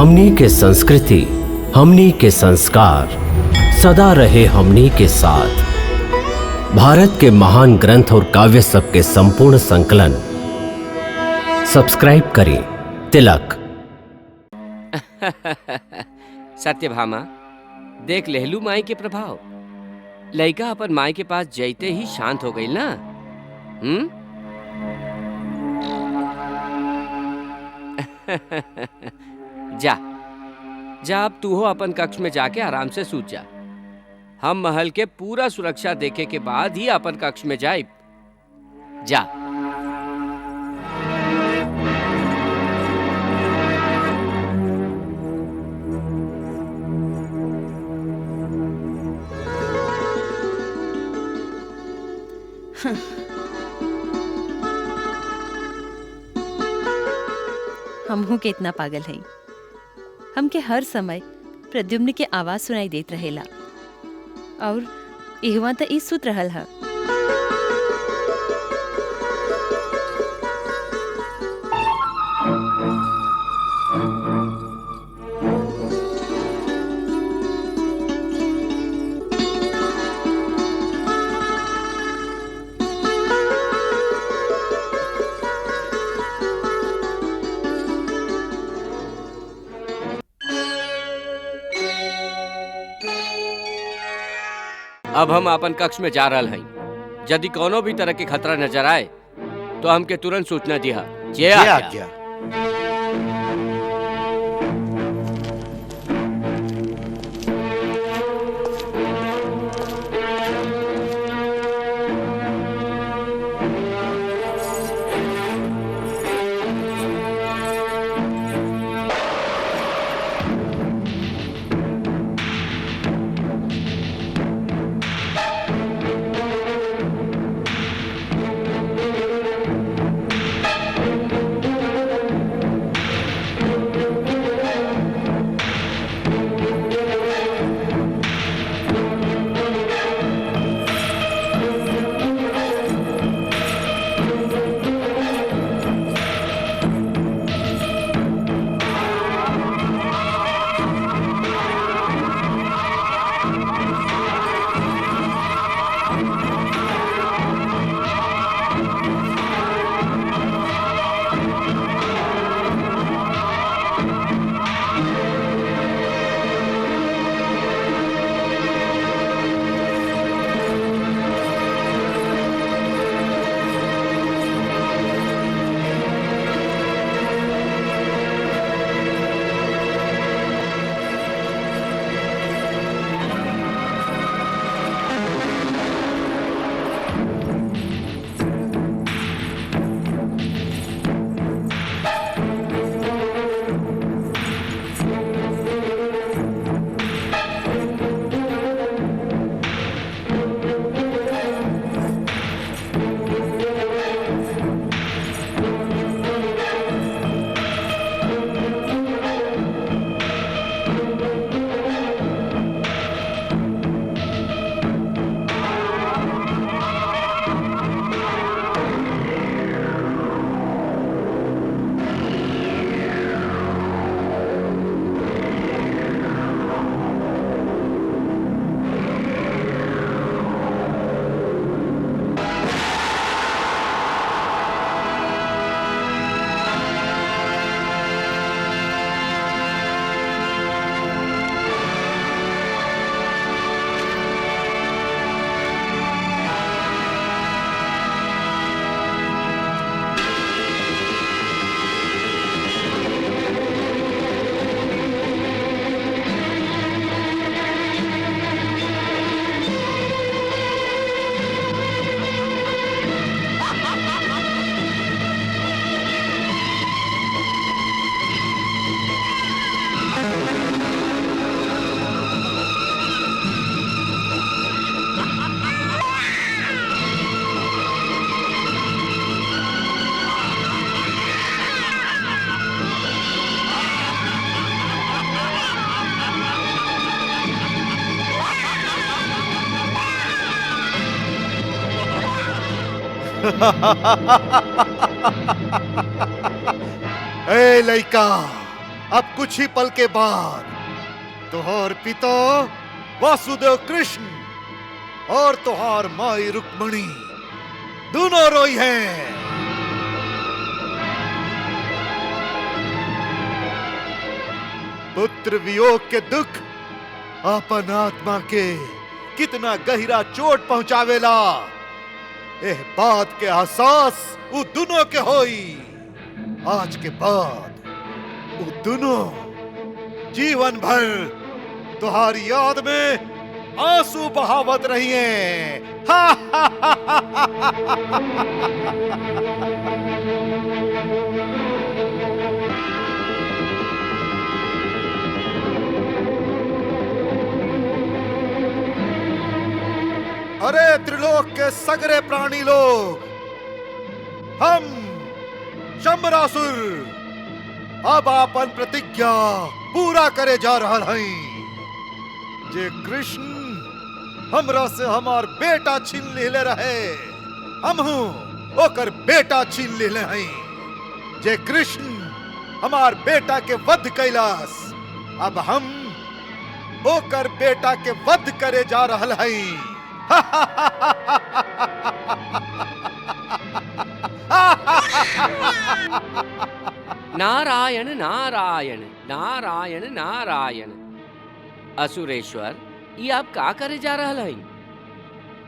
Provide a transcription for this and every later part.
हमनी के संस्कृति, हमनी के संस्कार सदा रहे हमनी के साथ। भारत के महान ग्रंथ और काव्य सब के संपूर्ण संकलन सब्सक्राइब करें तिलक। सत्यभामा, देख लेहलू माई के प्रभाव। लइका अपन माई के पास जैते ही शांत हो गई ना। जा जा, अब तू हो अपन कक्ष में जाके आराम से सूत जा। हम महल के पूरा सुरक्षा देखे के बाद ही अपन कक्ष में जाए। जा। हमहू के इतना पागल है, हमके हर समय प्रद्युम्न के आवाज सुनाई देत रहेला और इहवा त ई सुत रहल है। अब हम अपन कक्ष में जा रहल हई। यदि कोनो भी तरह के खतरा नजर आए तो हमके तुरंत सूचना दिहा। जय आज्ञा। ए लइका, अब कुछ ही पल के बाद तुहार पिता वासुदेव कृष्ण और तुहार माई रुक्मणी दोनों रोई हैं। पुत्र वियोग के दुख अपन आत्मा के कितना गहरा चोट पहुंचावेला, एह बात के एहसास उ दोनों के होई। आज के बाद उ दोनों जीवन भर तुहारी याद में आंसू बहावत रही हैं। हा हा हा हा अरे त्रिलोक के सगरे प्राणी लोग, हम शंबरासुर अब अपन प्रतिज्ञा पूरा करे जा रहा हैं। जे कृष्ण हमरा से हमार बेटा छीन ले रहे, हमहू ओकर बेटा छीन ले हैं। जे कृष्ण हमार बेटा के वध कैलास, अब हम ओकर बेटा के वध करे जा रहा हैं। नारायण नारायण नारायण नारायण। असुरेश्वर, ये आप का करे जा रहा है?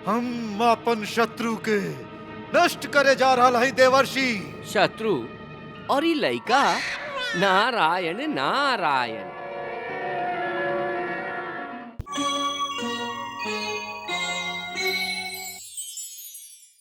हम अपन शत्रु के नष्ट करे जा रहा है देवर्षि। शत्रु और ये लड़का? नारायण नारायण।